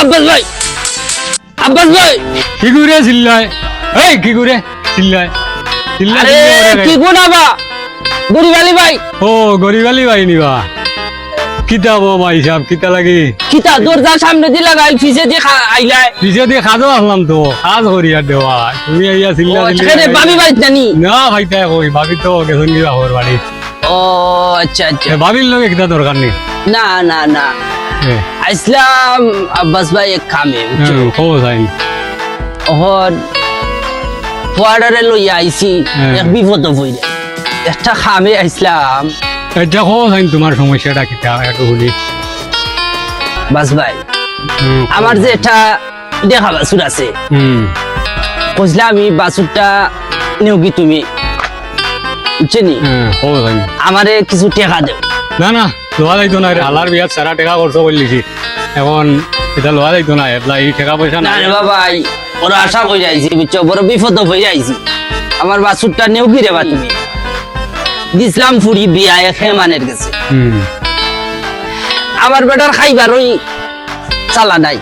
আব্বাস ভাই, আব্বাস ভাই, কি করে চিল্লায়? এই কি করে চিল্লায়? আরে কি গো না বা গরিবালি ভাই। ও গরিবালি ভাই নিবা কিতা বো ভাই সাহেব কিতা লাগি? কিতা দরজার সামনে দিয়ে লাগাই ফিসে দিয়ে আইলাই। পিছে দিয়ে খাজো আসলাম তো কাজ করিয়া দেওয়া তুমি আইয়া চিল্লা এখানে ভাবি ভাই জানি না ভাই তাই কই ভাবি তো গেছেন কি বাবার বাড়ি। ও আচ্ছা আচ্ছা, ভাবির লগে কিতা দরকার নেই। না না না আসলাম আব্বাস ভাই এক কামে ও যাই ওহন কোয়ার্টারে লইয়া আইছি এক বিপদ হইলে একটা কামে আইসলাম। এটা কো যাই তোমার সমস্যাটা কিতা একটু বলি। বাস ভাই আমার যে একটা দেখা বাসুর আছে বুঝলা, আমি বাসুরটা নেও কি তুমি বুঝছেনি আমারে কিছু টাকা দেও। না না লোয়া যাইতো না, আলার বিয়াত সারা টাকা খরচ করলিছি, এখন এটা লোয়া যাইতো না, এতলা এই টাকা পয়সা না রে বাবা ওরা আশা করে যাইছি বুঝছো, বড় বিপদ হয়ে যাইছি। আমার বাসুরটা নেও কি রে বা তুমি দিসলাম ফুরি বিয়া খেমানের গেছে, আমার বেটার খাইবার ওই চালা নাই,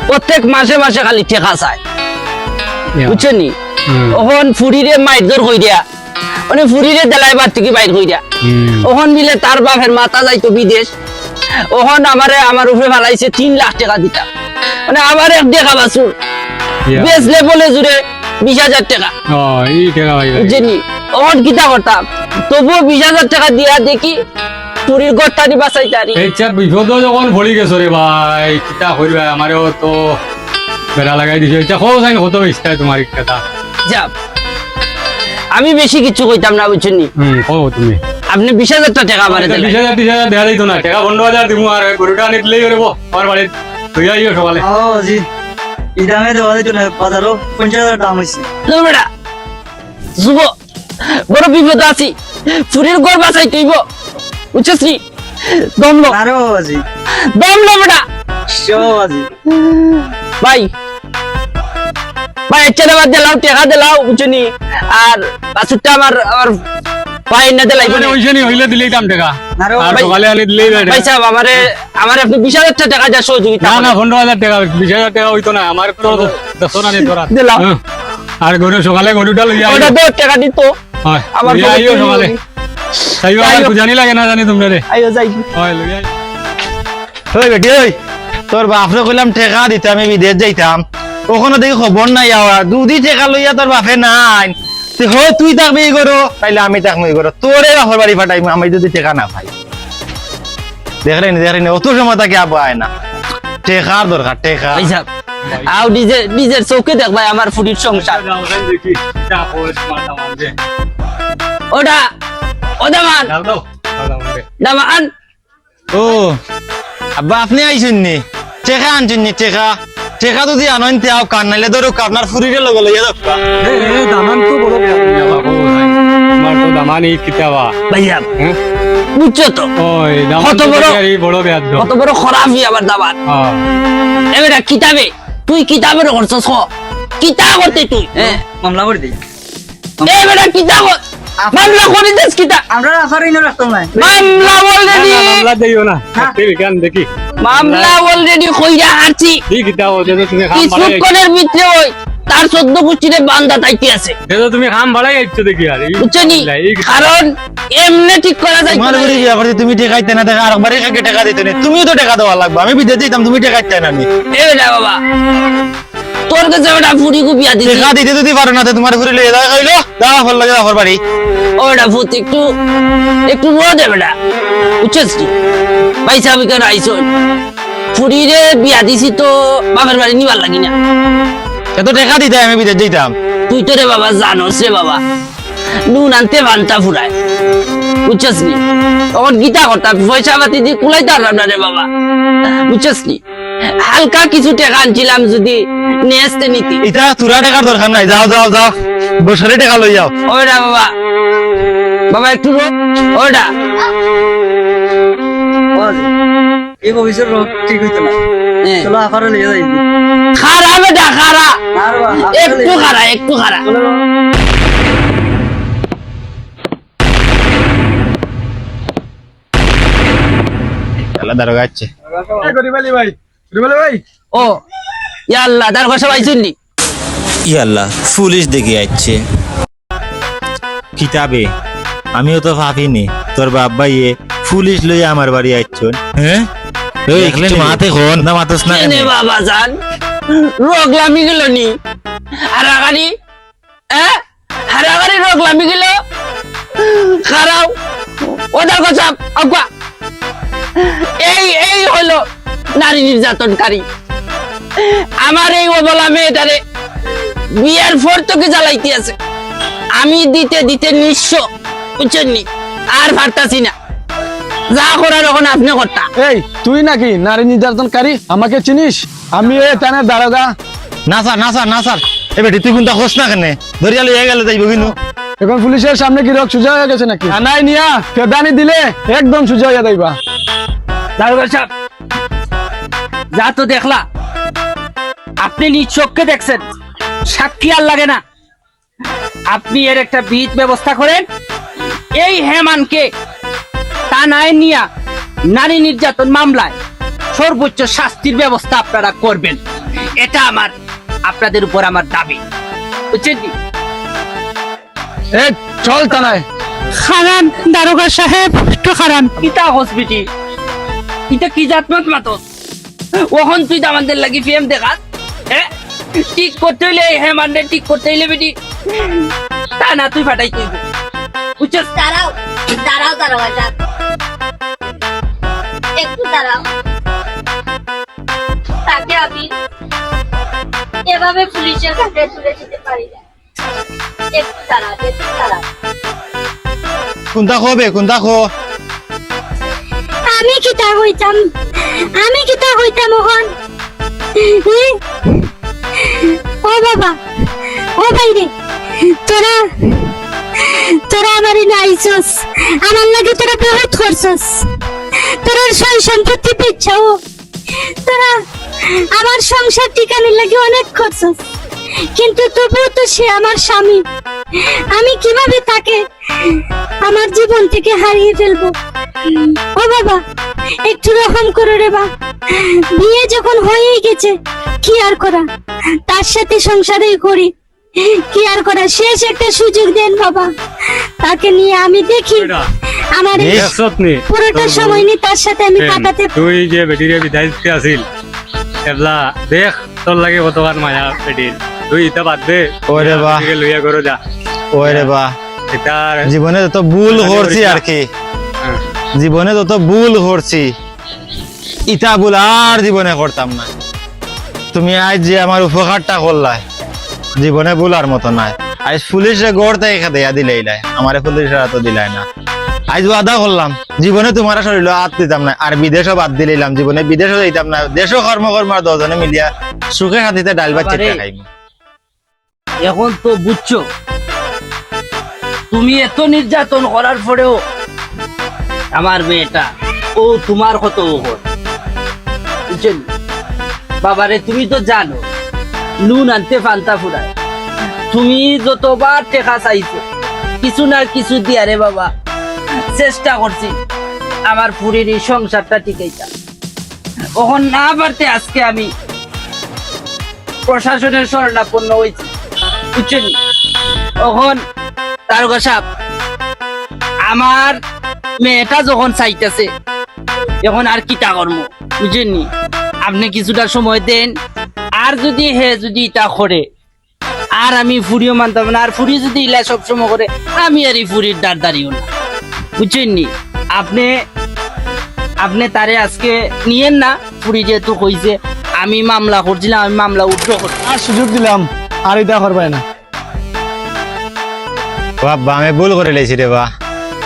প্রত্যেক মাসে মাসে খালি টাকা চায় বুঝছেনি। ওখন ফুরিরে মাইর হই দিয়া মানে ফুরিরে দেলাইবার থেকে বাইর হই দিয়া ওখন মিলে তার বাপের মাথা যাইতো বিদেশ, ওখন আমারে আমার উপরে ফালাইছে 3 লাখ টাকা দিতা, মানে আমার এক দেখা বাসুর বেচলে বলে জুড়ে 20,000 টাকা বুঝছেনি। ওখন কিতা করতাম তবুও 20,000 টাকা দিয়া দেখি চুরির গড়টানি বাঁচাইতারি। আচ্ছা বিপদ যখন ভরি গেছো রে ভাই কিতা করিবা, আমারও তো বেড়া লাগাই দিছে। আচ্ছা কো যাই কত ইচ্ছা তোমার কথা যা আমি বেশি কিছু কইতাম না বুঝছেনি। কো তুমি আপনি 20,000 টাকা আমারে দিলেন। 20,000 দেয়া যাইতো না, টাকা 15,000 দিমু আর গরুটা আনি দিলেই হইব আমার বাড়ি তুই আইও সকালে। ও জি এই দামে দেওয়া যাইতো না, বাজারও 50,000 দাম হইছে। তো বেটা শুভ বড় বিপদ আছি, চুরির গড় বাঁচাই তুইব বুঝছিস দমলো আরে বাবাজি দমলো বেটা বাবাজি ভাই ভাই একটা বাদ দিলাও টাকা দিলাও বুঝছনি, আর বাসুরটা আমার আমার পাই না দিলাই মানে ওইখানে হইলে দিলেই দাম টাকা আরে আর সকালে আনি দিলেই ভাই সাহেব আমারে আপনি 20,000 টাকা যা সহযোগিতা না না 15,000 টাকা 20,000 টাকা হইতো না, আমার তো 10 না নেই তোরা দিলাম। আর গরু সকালে গরুটা লইয়া ওটা 10 টাকা দিত হয় আমার লইয়া আইও সকালে তাই আর জানি লাগে না জানি তোমরা রে আইও যাই হয় লইয়া ওই বেটি ওই তোর বাপরে কইলাম টাকা দিতে আমি বিদেশ যাইতাম, ওখানে দেখি খবর নাই আওয়া দুদি টাকা লইয়া তোর বাপে নাই, তুই থাকবি এই করো তাইলে আমি থাকবো এই করো, তোরে বাপের বাড়ি পাঠাই আমি যদি টাকা না পাই। দেখলেন অত সময় তাকে আবু আয় না, টেকার দরকার টেকা। ভাই সাহেব আও নিজের চোখে দেখ ভাই আমার ফুটির সংসার দেখি চা পয়স মাথা মারবে ওটা ওটা মান দাও দাও দাও দামান। ও আব্বা আপনি আইছেন নি টেকা আনছেন নি টেকা টেকা যদি আনন তে আও কান নাইলে ধরো আপনার ফুরিরে লগে লইয়া দক্কা এ দামান তো বড় বাবা তোমার তো দামানি কিতাবা ভাইয়া বুঝছো তো ওই দামান কত তো বড় বড় বেয়াদ কত বড় খরাবি আমার দামান। হ্যাঁ এবারে কিতাবে তুই কিতাবের করছস কিতাব করতে তুই মামলা করে দিই। এবারে কিতাব মামলা করে দিস কিতাব আমরা আফারিন রাখতাম না। মামলা অলরেডি মামলা দেইও না ঠিক গান দেখি মামলা অলরেডি কইরা হারছি ঠিক দাও যে তুমি খাম বাড়াই কিছুক্ষণের ভিতরে ওই তার 14 গোষ্ঠীরে বান্দা তাইতে আছে এটা তুমি খাম বাড়াই আইছো দেখি আর বুঝছনি, কারণ এমনি ঠিক করা যায় তোমার বাড়ি বিয়া করতে তুমি টাকা দিতে না, দেখা আরেকবারে কাকে টাকা দিতে না, তুমিও তো টাকা দেওয়া লাগবে, আমি বিদেশ যাইতাম তুমি টাকা দিতে না নি, এবারে বাবা তোর কাছে ওটা ফুরি গুপিয়া দিছি টাকা দিতে যদি পারো না তো তোমার ঘুরে লইয়া যাও কইলো দাও ফল লাগে আমার বাড়ি ওটা ফুট একটু একটু রো দে বেটা বুঝছিস কি ভাই সাহেব কেন আইছো ফুরিরে বিয়া দিছি তো বাপের বাড়ি নিবার লাগি না, এত টাকা দিতে আমি বিদেশ যাইতাম। তুই তো রে বাবা জানোস রে বাবা নুন আনতে ভান্তা ফুরায় বুঝছিস নি, তখন গীতা করতাম পয়সা পাতি দিয়ে কুলাইতে পারলাম না রে বাবা বুঝছিস নি, হালকা কিছু টাকা আনছিলাম যদি নেস্তে নিতি। এটা তোরা টাকার দরকার নাই, যাও যাও যাও বছরে টাকা লই যাও। ওটা বাবা বাবা একটু ওটা বাবাজি এই ভবিষ্যৎ রোগ ঠিক হইতো না, চলো আফারে লিয়ে যাই। খারা বেটা খারা আর একটু খারা একটু খারা তাহলে দারোগা আছে গরিবালি ভাই বলে ভাই ও ইয়া আল্লাহ দারোগা সাহেব আইছেন নি ইয়াল্লা পুলিশ দেখে আসছে কিতাবে আমিও তো ভাবিনি তোর বাবাইয়ে পুলিশ লইয়া আমার বাড়ি আসছন হ্যাঁ মাতে খন না মাতস না এনে বাবা জান রোগলামি গেল নি হারাগানি হারাগানি রোগলামি গেল খারাও ও দারোগা সাহেব আগুয়া এই হলো নারী নির্যাতনকারী আমার এই অবলা মেয়েটারে বিয়ের পর তোকে জ্বালাইতে আছে আমি দিতে দিতে নিঃস্ব বুঝছেন নি আর পারতাছি না যা করার এখন আপনি করতা এই তুই নাকি নারী নির্যাতনকারী আমাকে চিনিস আমি এ টানের দারোগা না স্যার না স্যার না স্যার এ বেটি তুই কোনটা খোঁজ না কেন ধরিয়া লইয়া গেলে যাইব কিন্তু এখন পুলিশের সামনে কি রোগ সোজা হয়ে গেছে নাকি নাই নিয়া ফেদানি দিলে একদম সোজা হইয়া যাইবা দারোগা সাহেব যা তো দেখলা আপনি নিজ চোখকে দেখছেন সাক্ষী আর লাগে না আপনি এর একটা বিহিত ব্যবস্থা করেন এই হেমানকে থানায় নিয়া নারী নির্যাতন মামলায় সর্বোচ্চ শাস্তির ব্যবস্থা আপনারা করবেন এটা আমার আপনাদের উপর আমার দাবি বুঝছেন কি এ চল থানায় খারান দারোগা সাহেব একটু খারান ইটা হসপিটি ইটা কি জাতমত মাতো ওখন তুই আমাদের লাগি ফিল্ম দেখাত ঠিক করতে হইলে হ্যাঁ মানে ঠিক করতে হইলে বেটি তা না তুই ফাটাই তুই বুঝছিস দাঁড়াও দাঁড়াও দাঁড়াও আচ্ছা একটু দাঁড়াও তাকে আমি এভাবে পুলিশের কাছে তুলে দিতে পারি না একটু দাঁড়াও একটু দাঁড়াও কোনটা খবে কোনটা খো আমি কি তা হইতাম ওখান ও বাবা ও বাইরে তোরা আমার নাইছস আমার লাগে তোরা বহুত করছস তোরা সয় সম্পত্তি পেছাও তোরা আমার সংসার টিকানোর লাগে অনেক করছস কিন্তু তবুও তো সে আমার স্বামী আমি কিভাবে তাকে আমার জীবন থেকে হারিয়ে ফেলবো ও বাবা একটু রকম করে রে বা বিয়ে যখন হয়েই গেছে কি আর করা তার সাথে সংসারই করি কি আর করা শেষ একটা সুযোগ দেন বাবা তাকে নিয়ে আমি দেখি আমার এই পুরোটা সময় নিয়ে তার সাথে আমি কাটাতে তুই যে বেটিরে বিদায় দিতে আসিল এবলা দেখ তোর লাগে কতবার মায়া বেটির তুই ইটা বাদ দে ওরে বাহ। লইয়া করো যা ওরে বা এটার জীবনে যত ভুল করছি আর কি জীবনে যত ভুল করছি ইটা ভুল আর জীবনে করতাম না তুমি আজ যে আমার উপকারটা করলাই জীবনে ভুলার মতো নাই আজ পুলিশে গড় তাই দেয়া দিলেই নাই আমার পুলিশের তো দিলাই না আজ ওয়াদা করলাম জীবনে তোমার শরীর হাত দিতাম না আর বিদেশও বাদ দিলাম জীবনে বিদেশও যাইতাম না দেশও কর্ম কর্ম দশজনে মিলিয়া সুখে হাতিতে ডাল ভাত চিটে খাইব এখন তো বুঝছো তুমি এত নির্যাতন করার পরেও আমার মেয়েটা ও তোমার কত ওহর বুঝছেন বাবারে তুমি তো জানো নুন আনতে ফান্তা ফুরায় তুমি যতবার টেকা চাইছো কিছু না কিছু দিয়া রে বাবা চেষ্টা করছি আমার পুরীর এই সংসারটা টিকাইতা ওখন না পারতে আজকে আমি প্রশাসনের শরণাপন্ন হয়েছি বুঝছেন ওখন দারোগা সাহেব আমার মেয়েটা যখন চাইতেছে এখন আর কিটা কর্ম বুঝেননি আপনি কিছুটা সময় দেন আর যদি যদি এটা করে আর আমি ফুরিও মানতাম না আর ফুরি যদি ইলা সবসময় করে আমি আর এই ফুরির দাঁড় দাঁড়িও না বুঝছেননি আপনি তারে আজকে নিয়েন না ফুরি যেহেতু কইছে আমি মামলা করছিলাম আমি মামলা উঠ্র করছি আর সুযোগ দিলাম আর এটা করবে না বাবা আমি ভুল করে লেছি রে বা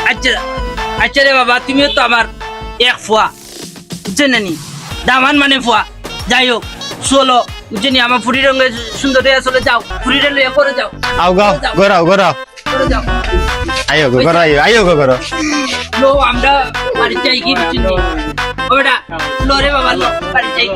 আচ্ছা আচ্ছা রে বাবা তুমিও তো আমার এক ফুয়া বুঝছেন না নি দামান মানে ফুয়া যাই হোক চলো বুঝছেন আমার ফুরি রঙের সুন্দর চলে যাও ফুরি রে লইয়া করে যাও আও গাও গরাও গরাও করে যাও আইও গো গরাও আইও গো গরাও লো আমরা বাড়ি যাই কি বুঝছেন নি ও বেটা লো রে বাবা লো বাড়ি যাই